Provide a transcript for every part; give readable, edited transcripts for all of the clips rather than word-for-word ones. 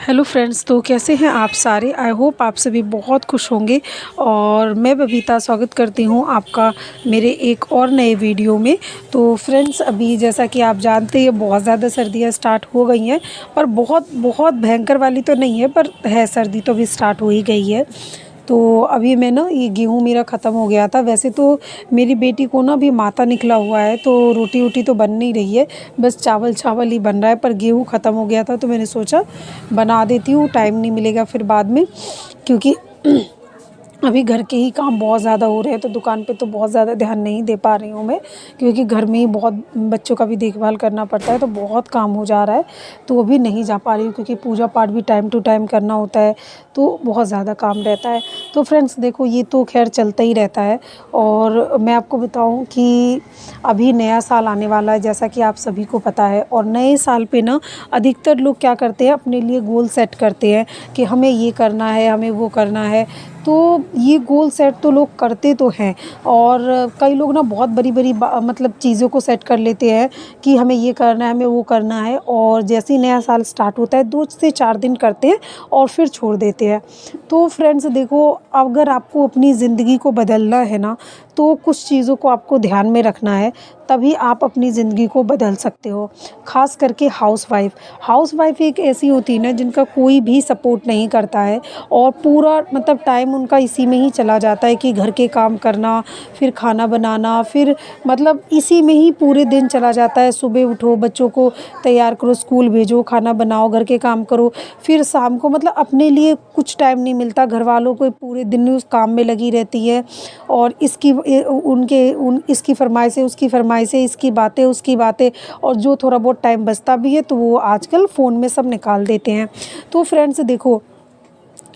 Hello friends, तो कैसे हैं आप सारे। आई होप आप सभी बहुत खुश होंगे। और मैं बबीता स्वागत करती हूं आपका मेरे एक और नए वीडियो में। तो फ्रेंड्स, अभी जैसा कि आप जानते हैं बहुत ज़्यादा सर्दियां स्टार्ट हो गई हैं, पर बहुत बहुत भयंकर वाली तो नहीं है, पर है सर्दी तो भी स्टार्ट हो ही गई है। तो अभी मैं ना ये गेहूँ मेरा ख़त्म हो गया था। वैसे तो मेरी बेटी को ना अभी माता निकला हुआ है, तो रोटी वोटी तो बन नहीं रही है, बस चावल चावल ही बन रहा है। पर गेहूँ ख़त्म हो गया था तो मैंने सोचा बना देती हूँ, टाइम नहीं मिलेगा फिर बाद में, क्योंकि अभी घर के ही काम बहुत ज़्यादा हो रहे हैं। तो दुकान पे तो बहुत ज़्यादा ध्यान नहीं दे पा रही हूँ मैं, क्योंकि घर में ही बहुत बच्चों का भी देखभाल करना पड़ता है, तो बहुत काम हो जा रहा है। तो अभी नहीं जा पा रही हूँ, क्योंकि पूजा पाठ भी टाइम टू टाइम करना होता है, तो बहुत ज़्यादा काम रहता है। तो फ्रेंड्स देखो, ये तो खैर चलता ही रहता है। और मैं आपको बताऊँ कि अभी नया साल आने वाला है, जैसा कि आप सभी को पता है। और नए साल पे ना अधिकतर लोग क्या करते हैं, अपने लिए गोल सेट करते हैं कि हमें ये करना है, हमें वो करना है। तो ये गोल सेट तो लोग करते तो हैं, और कई लोग ना बहुत बड़ी बड़ी मतलब चीज़ों को सेट कर लेते हैं कि हमें ये करना है, हमें वो करना है। और जैसे ही नया साल स्टार्ट होता है 2 से 4 दिन करते हैं और फिर छोड़ देते हैं। तो फ्रेंड्स देखो, अगर आपको अपनी ज़िंदगी को बदलना है ना, तो कुछ चीज़ों को आपको ध्यान में रखना है, तभी आप अपनी ज़िंदगी को बदल सकते हो। ख़ास करके हाउसवाइफ़ एक ऐसी होती है ना, जिनका कोई भी सपोर्ट नहीं करता है, और पूरा मतलब टाइम उनका इसी में ही चला जाता है कि घर के काम करना, फिर खाना बनाना, फिर मतलब इसी में ही पूरे दिन चला जाता है। सुबह उठो, बच्चों को तैयार करो, स्कूल भेजो, खाना बनाओ, घर के काम करो, फिर शाम को मतलब अपने लिए कुछ टाइम नहीं मिलता। घर वालों को पूरे दिन उस काम में लगी रहती है, और इसकी फरमाइशें, उसकी फरमाइशें, इसकी बातें, उसकी बातें, और जो थोड़ा बहुत टाइम बचता भी है तो वो आजकल फ़ोन में सब निकाल देते हैं। तो फ्रेंड्स देखो,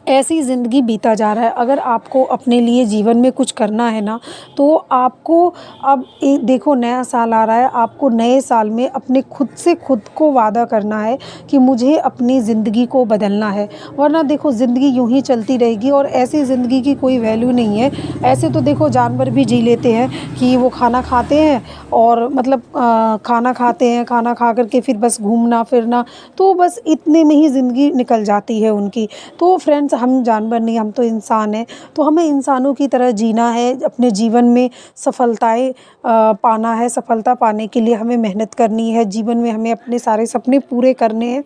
ऐसी ज़िंदगी बीता जा रहा है। अगर आपको अपने लिए जीवन में कुछ करना है ना, तो आपको अब देखो नया साल आ रहा है, आपको नए साल में अपने खुद को वादा करना है कि मुझे अपनी ज़िंदगी को बदलना है। वरना देखो ज़िंदगी यूं ही चलती रहेगी, और ऐसी ज़िंदगी की कोई वैल्यू नहीं है। ऐसे तो देखो जानवर भी जी लेते हैं कि वो खाना खाते हैं, और मतलब खाना खाते हैं, खाना खा करके फिर बस घूमना फिरना, तो बस इतने में ही ज़िंदगी निकल जाती है उनकी। तो फ्रेंड्स, हम जानवर नहीं, हम तो इंसान हैं। तो हमें इंसानों की तरह जीना है, अपने जीवन में सफलताएं पाना है। सफलता पाने के लिए हमें मेहनत करनी है, जीवन में हमें अपने सारे सपने पूरे करने हैं।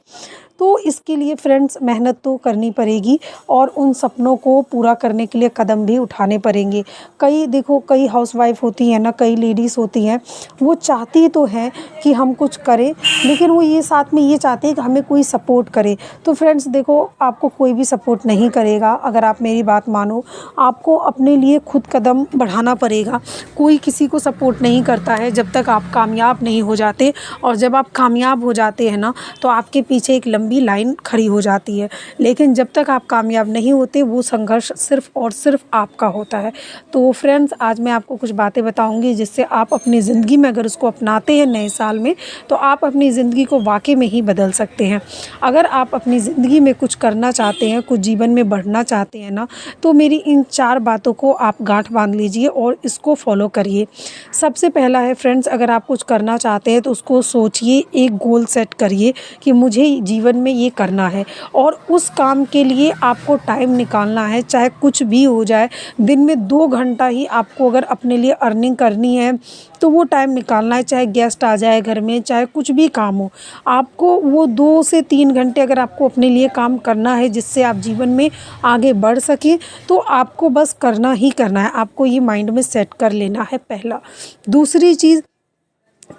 तो इसके लिए फ्रेंड्स मेहनत तो करनी पड़ेगी, और उन सपनों को पूरा करने के लिए कदम भी उठाने पड़ेंगे। कई हाउसवाइफ होती हैं ना, कई लेडीज़ होती हैं, वो चाहती तो हैं कि हम कुछ करें, लेकिन वो ये साथ में ये चाहते हैं कि हमें कोई सपोर्ट करे। तो फ्रेंड्स देखो, आपको कोई भी सपोर्ट नहीं करेगा अगर आप मेरी बात मानो। आपको अपने लिए खुद कदम बढ़ाना पड़ेगा। कोई किसी को सपोर्ट नहीं करता है जब तक आप कामयाब नहीं हो जाते, और जब आप कामयाब हो जाते हैं ना, तो आपके पीछे एक लंबी लाइन खड़ी हो जाती है। लेकिन जब तक आप कामयाब नहीं होते, वो संघर्ष सिर्फ़ और सिर्फ आपका होता है। तो फ्रेंड्स, आज मैं आपको कुछ बातें बताऊंगी, जिससे आप अपनी ज़िंदगी में अगर उसको अपनाते हैं नए साल में, तो आप अपनी ज़िंदगी को वाकई में ही बदल सकते हैं। अगर आप अपनी ज़िंदगी में कुछ करना चाहते हैं, कुछ जीवन में बढ़ना चाहते हैं ना, तो मेरी इन 4 बातों को आप गांठ बांध लीजिए और इसको फॉलो करिए। सबसे पहला है फ्रेंड्स, अगर आप कुछ करना चाहते हैं तो उसको सोचिए, एक गोल सेट करिए कि मुझे जीवन में ये करना है, और उस काम के लिए आपको टाइम निकालना है, चाहे कुछ भी हो जाए। दिन में 2 घंटा ही आपको अगर अपने लिए अर्निंग करनी है, तो वो टाइम निकालना है। चाहे गेस्ट आ जाए घर में, चाहे कुछ भी काम हो, आपको वो 2 से 3 घंटे अगर आपको अपने लिए काम करना है, जिससे आप जीवन में आगे बढ़ सकें, तो आपको बस करना ही करना है। आपको ये माइंड में सेट कर लेना है, पहला। दूसरी चीज़,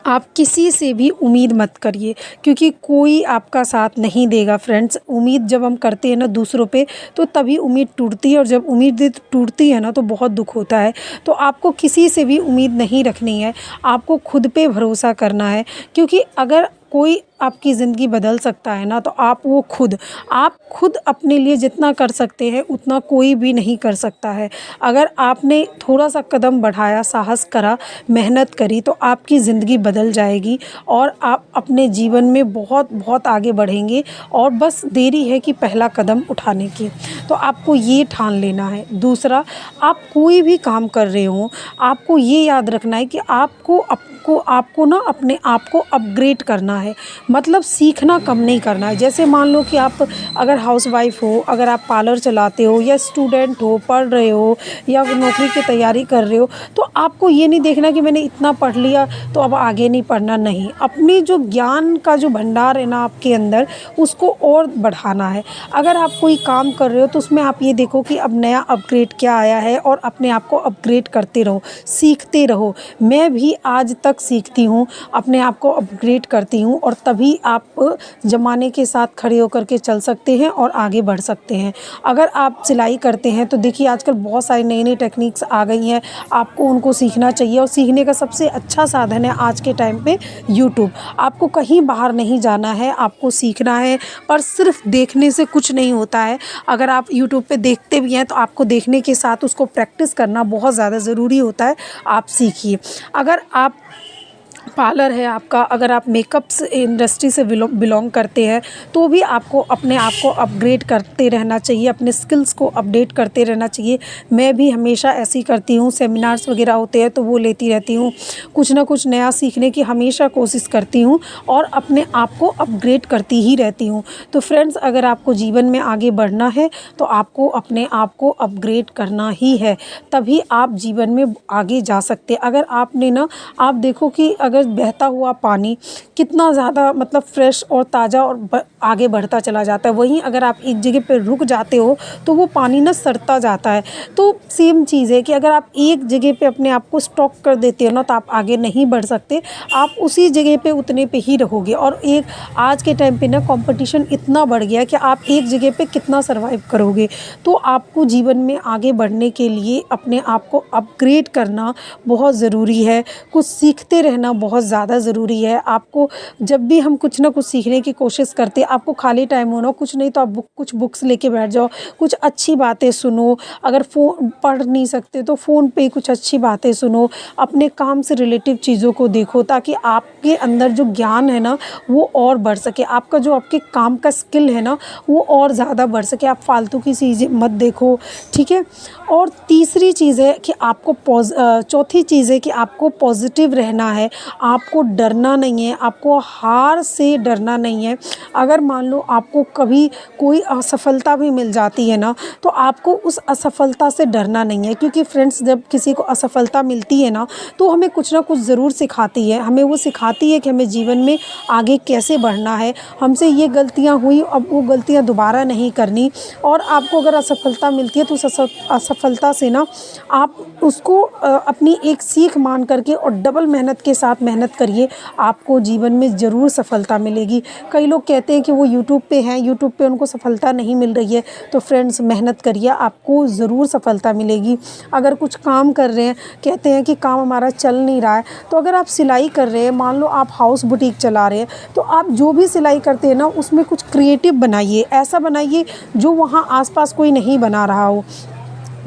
आप किसी से भी उम्मीद मत करिए, क्योंकि कोई आपका साथ नहीं देगा। फ्रेंड्स, उम्मीद जब हम करते हैं ना दूसरों पे, तो तभी उम्मीद टूटती है, और जब उम्मीद टूटती है ना, तो बहुत दुख होता है। तो आपको किसी से भी उम्मीद नहीं रखनी है, आपको खुद पे भरोसा करना है। क्योंकि अगर कोई आपकी ज़िंदगी बदल सकता है ना, तो आप खुद अपने लिए जितना कर सकते हैं उतना कोई भी नहीं कर सकता है। अगर आपने थोड़ा सा कदम बढ़ाया, साहस करा, मेहनत करी, तो आपकी ज़िंदगी बदल जाएगी, और आप अपने जीवन में बहुत बहुत आगे बढ़ेंगे। और बस देरी है कि पहला कदम उठाने की। तो आपको ये ठान लेना है। दूसरा, आप कोई भी काम कर रहे हो, आपको ये याद रखना है कि आपको ना अपने आप को अपग्रेड करना है। मतलब सीखना कम नहीं करना है। जैसे मान लो कि आप अगर हाउसवाइफ हो, अगर आप पार्लर चलाते हो या स्टूडेंट हो, पढ़ रहे हो या नौकरी की तैयारी कर रहे हो, तो आपको ये नहीं देखना कि मैंने इतना पढ़ लिया तो अब आगे नहीं पढ़ना, नहीं। अपनी जो ज्ञान का जो भंडार है ना आपके अंदर, उसको और बढ़ाना है। अगर आप कोई काम कर रहे हो तो उसमें आप ये देखो कि अब नया अपग्रेड क्या आया है और अपने आप को अपग्रेड करते रहो, सीखते रहो। मैं भी आज तक सीखती हूँ, अपने आप को अपग्रेड करती हूँ, और तभी आप ज़माने के साथ खड़े होकर के चल सकते हैं और आगे बढ़ सकते हैं। अगर आप सिलाई करते हैं तो देखिए आजकल बहुत सारी नई-नई टेक्निक्स आ गई हैं, आपको उनको सीखना चाहिए। और सीखने का सबसे अच्छा साधन है आज के टाइम पे यूट्यूब। आपको कहीं बाहर नहीं जाना है, आपको सीखना है, पर सिर्फ देखने से कुछ नहीं होता है। अगर आप यूट्यूब पे देखते भी हैं तो आपको देखने के साथ उसको प्रैक्टिस करना बहुत ज़्यादा ज़रूरी होता है। आप सीखिए। अगर आप पार्लर है आपका, अगर आप मेकअप्स इंडस्ट्री से बिलोंग करते हैं, तो भी आपको अपने आप को अपग्रेड करते रहना चाहिए, अपने स्किल्स को अपडेट करते रहना चाहिए। मैं भी हमेशा ऐसे ही करती हूँ, सेमिनार्स वगैरह होते हैं तो वो लेती रहती हूँ, कुछ ना कुछ नया सीखने की हमेशा कोशिश करती हूँ और अपने आप को अपग्रेड करती ही रहती हूँ। तो फ्रेंड्स, अगर आपको जीवन में आगे बढ़ना है तो आपको अपने आप को अपग्रेड करना ही है, तभी आप जीवन में आगे जा सकते। अगर आपने ना, आप देखो कि अगर बहता हुआ पानी कितना ज़्यादा मतलब फ्रेश और ताज़ा और आगे बढ़ता चला जाता है, वहीं अगर आप एक जगह पे रुक जाते हो तो वो पानी ना सड़ता जाता है। तो सेम चीज़ है कि अगर आप एक जगह पे अपने आप को स्टॉक कर देते हो ना, तो आप आगे नहीं बढ़ सकते, आप उसी जगह पे उतने पे ही रहोगे। और एक आज के टाइम पे ना कंपटीशन इतना बढ़ गया है कि आप एक जगह पे कितना सर्वाइव करोगे। तो आपको जीवन में आगे बढ़ने के लिए अपने आप को अपग्रेड करना बहुत ज़रूरी है, कुछ सीखते रहना बहुत ज़्यादा ज़रूरी है। आपको जब भी हम कुछ ना कुछ सीखने की कोशिश करते हैं, आपको खाली टाइम हो ना, कुछ नहीं तो आप कुछ बुक्स लेके बैठ जाओ, कुछ अच्छी बातें सुनो। अगर फ़ोन पढ़ नहीं सकते तो फ़ोन पे कुछ अच्छी बातें सुनो, अपने काम से रिलेटिव चीज़ों को देखो, ताकि आपके अंदर जो ज्ञान है ना वो और बढ़ सके, आपका जो आपके काम का स्किल है ना वो और ज़्यादा बढ़ सके। आप फालतू की चीज़ें मत देखो, ठीक है। और तीसरी चीज़ है कि आपको चौथी चीज़ है कि आपको पॉजिटिव रहना है, आपको डरना नहीं है, आपको हार से डरना नहीं है। अगर मान लो आपको कभी कोई असफलता भी मिल जाती है ना, तो आपको उस असफलता से डरना नहीं है, क्योंकि फ्रेंड्स, जब किसी को असफलता मिलती है ना तो हमें कुछ ना कुछ ज़रूर सिखाती है। हमें वो सिखाती है कि हमें जीवन में आगे कैसे बढ़ना है, हमसे ये गलतियाँ हुई, अब वो गलतियाँ दोबारा नहीं करनी। और आपको अगर असफलता मिलती है तो उस असफलता से ना आप उसको अपनी एक सीख मान करके और डबल मेहनत के साथ मेहनत करिए, आपको जीवन में ज़रूर सफलता मिलेगी। कई लोग कहते हैं कि वो यूट्यूब पे हैं, यूट्यूब पे उनको सफलता नहीं मिल रही है, तो फ्रेंड्स मेहनत करिए, आपको ज़रूर सफलता मिलेगी। अगर कुछ काम कर रहे हैं, कहते हैं कि काम हमारा चल नहीं रहा है, तो अगर आप सिलाई कर रहे हैं, मान लो आप हाउस बुटीक चला रहे हैं, तो आप जो भी सिलाई करते हैं ना उसमें कुछ क्रिएटिव बनाइए, ऐसा बनाइए जो वहाँ आसपास कोई नहीं बना रहा हो।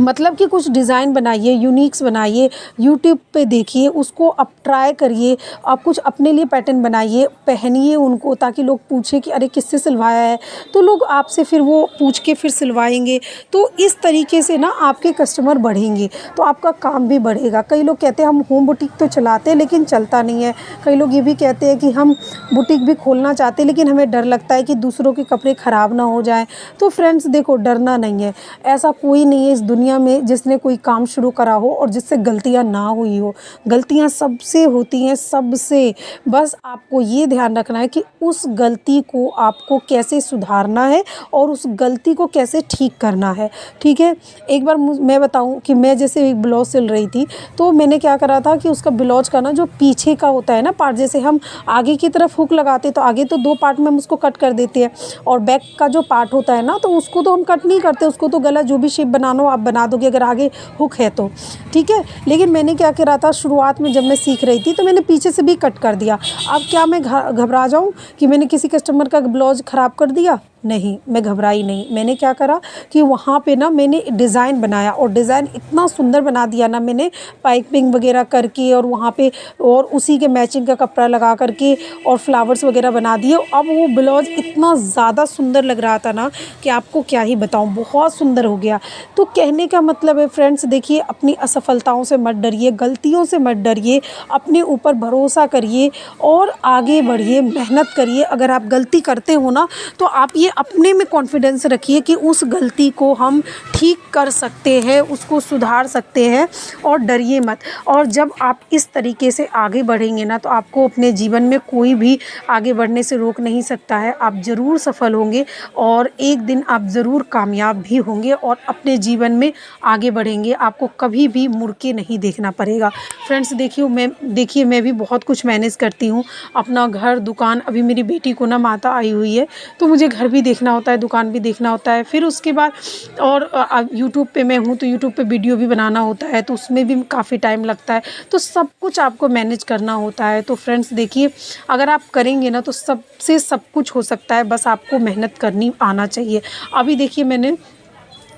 मतलब कि कुछ डिज़ाइन बनाइए, यूनिक्स बनाइए, यूट्यूब पे देखिए, उसको आप ट्राई करिए, आप कुछ अपने लिए पैटर्न बनाइए, पहनिए उनको, ताकि लोग पूछें कि अरे किससे सिलवाया है, तो लोग आपसे फिर वो पूछ के फिर सिलवाएंगे। तो इस तरीके से ना आपके कस्टमर बढ़ेंगे, तो आपका काम भी बढ़ेगा। कई लोग कहते हैं हम होम बुटीक तो चलाते हैं लेकिन चलता नहीं है। कई लोग ये भी कहते हैं कि हम बुटीक भी खोलना चाहते हैं लेकिन हमें डर लगता है कि दूसरों के कपड़े ख़राब ना हो जाएँ। तो फ्रेंड्स देखो, डरना नहीं है, ऐसा कोई नहीं है इस दुनिया में जिसने कोई काम शुरू करा हो और जिससे गलतियां ना हुई हो। गलतियां सबसे होती हैं, सबसे। बस आपको ये ध्यान रखना है कि उस गलती को आपको कैसे सुधारना है और उस गलती को कैसे ठीक करना है, ठीक है। एक बार मैं बताऊं कि मैं जैसे एक ब्लाउज सिल रही थी, तो मैंने क्या करा था कि उसका ब्लाउज का ना जो पीछे का होता है ना पार्ट, जैसे हम आगे की तरफ हुक लगाते तो आगे तो 2 पार्ट में हम उसको कट कर देते हैं, और बैक का जो पार्ट होता है ना तो उसको तो हम कट नहीं करते, उसको तो गला जो भी शेप बनाना हो आप बना दोगे अगर आगे हुक है तो, ठीक है। लेकिन मैंने क्या करा था, शुरुआत में जब मैं सीख रही थी तो मैंने पीछे से भी कट कर दिया। अब क्या मैं घबरा जाऊं कि मैंने किसी कस्टमर का ब्लाउज ख़राब कर दिया? नहीं, मैं घबराई नहीं। मैंने क्या करा कि वहाँ पे ना मैंने डिज़ाइन बनाया और डिज़ाइन इतना सुंदर बना दिया ना मैंने, पाइपिंग वगैरह करके और वहाँ पे और उसी के मैचिंग का कपड़ा लगा करके और फ्लावर्स वगैरह बना दिए। अब वो ब्लाउज़ इतना ज़्यादा सुंदर लग रहा था ना कि आपको क्या ही बताऊँ, बहुत सुंदर हो गया। तो कहने का मतलब है फ्रेंड्स, देखिए अपनी असफलताओं से मत डरिए, गलतियों से मत डरिए, अपने ऊपर भरोसा करिए और आगे बढ़िए, मेहनत करिए। अगर आप गलती करते हो ना तो आप ये अपने में कॉन्फिडेंस रखिए कि उस गलती को हम ठीक कर सकते हैं, उसको सुधार सकते हैं और डरिए मत। और जब आप इस तरीके से आगे बढ़ेंगे ना तो आपको अपने जीवन में कोई भी आगे बढ़ने से रोक नहीं सकता है। आप ज़रूर सफल होंगे और एक दिन आप ज़रूर कामयाब भी होंगे और अपने जीवन में आगे बढ़ेंगे। आपको कभी भी मुड़ के नहीं देखना पड़ेगा। फ्रेंड्स देखिए मैं भी बहुत कुछ मैनेज करती हूँ, अपना घर, दुकान। अभी मेरी बेटी को ना माता आई हुई है तो मुझे घर भी देखना होता है, दुकान भी देखना होता है। फिर उसके बाद और अब यूट्यूब पे मैं हूँ तो यूट्यूब पे वीडियो भी बनाना होता है तो उसमें भी काफ़ी टाइम लगता है। तो सब कुछ आपको मैनेज करना होता है। तो फ्रेंड्स देखिए, अगर आप करेंगे ना तो सबसे सब कुछ हो सकता है, बस आपको मेहनत करनी आना चाहिए। अभी देखिए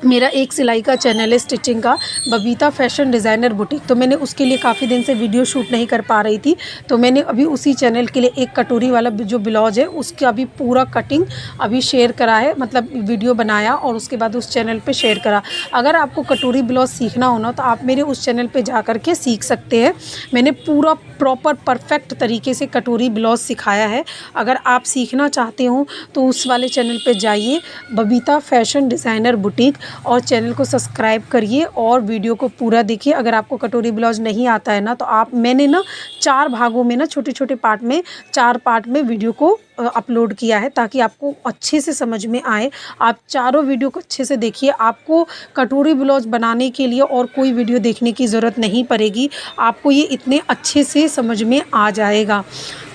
मेरा एक सिलाई का चैनल है स्टिचिंग का, बबीता फैशन डिज़ाइनर बुटीक। तो मैंने उसके लिए काफ़ी दिन से वीडियो शूट नहीं कर पा रही थी, तो मैंने अभी उसी चैनल के लिए एक कटोरी वाला जो ब्लाउज़ है उसका अभी पूरा कटिंग अभी शेयर करा है, मतलब वीडियो बनाया और उसके बाद उस चैनल पे शेयर करा। अगर आपको कटोरी ब्लाउज़ सीखना हो ना तो आप मेरे उस चैनल पे जा कर के सीख सकते हैं। मैंने पूरा प्रॉपर परफेक्ट तरीके से कटोरी ब्लाउज़ सिखाया है। अगर आप सीखना चाहते हो तो उस वाले चैनल पे जाइए, बबीता फैशन डिज़ाइनर बुटीक, और चैनल को सब्सक्राइब करिए और वीडियो को पूरा देखिए। अगर आपको कटोरी ब्लाउज़ नहीं आता है ना तो मैंने ना 4 भागों में ना, छोटे-छोटे पार्ट में, 4 पार्ट में वीडियो को अपलोड किया है ताकि आपको अच्छे से समझ में आए। आप चारों वीडियो को अच्छे से देखिए। आपको कटोरी ब्लाउज़ बनाने के लिए और कोई वीडियो देखने की ज़रूरत नहीं पड़ेगी, आपको ये इतने अच्छे से समझ में आ जाएगा।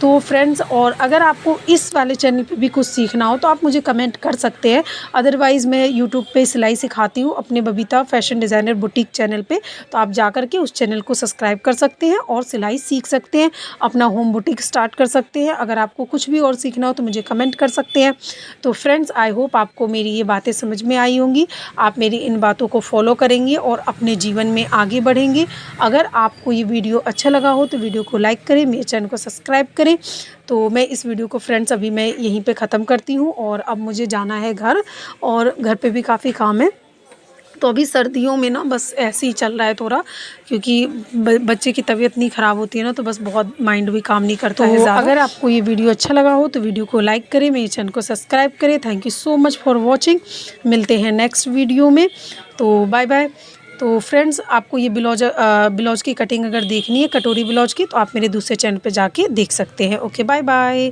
तो फ्रेंड्स, और अगर आपको इस वाले चैनल पे भी कुछ सीखना हो तो आप मुझे कमेंट कर सकते हैं। अदरवाइज़ मैं यूट्यूब पे सिलाई सिखाती हूँ अपने Babita fashion designer boutique channel पे, तो आप जा कर के उस चैनल को सब्सक्राइब कर सकते हैं और सिलाई सीख सकते हैं, अपना होम बुटीक स्टार्ट कर सकते हैं। अगर आपको कुछ भी और सीखना हो तो मुझे कमेंट कर सकते हैं। तो फ्रेंड्स, आई होप आपको मेरी ये बातें समझ में आई होंगी। आप मेरी इन बातों को फॉलो करेंगे और अपने जीवन में आगे बढ़ेंगे। अगर आपको ये वीडियो अच्छा लगा हो तो वीडियो को लाइक करें, मेरे चैनल को सब्सक्राइब करें। तो मैं इस वीडियो को फ्रेंड्स अभी मैं यहीं पे ख़त्म करती हूँ और अब मुझे जाना है घर, और घर पे भी काफ़ी काम है। तो अभी सर्दियों में ना बस ऐसे ही चल रहा है थोड़ा, क्योंकि बच्चे की तबीयत नहीं ख़राब होती है ना तो बस बहुत माइंड भी काम नहीं करता है ज़्यादा। अगर आपको ये वीडियो अच्छा लगा हो तो वीडियो को लाइक करें, मेरे चैनल को सब्सक्राइब करें। Thank you so much for watching. मिलते हैं नेक्स्ट वीडियो में। तो बाय बाय। तो फ्रेंड्स, आपको ये ब्लाउज़ की कटिंग अगर देखनी है, कटोरी ब्लाउज़ की, तो आप मेरे दूसरे चैनल पे जाके देख सकते हैं। Okay, bye bye.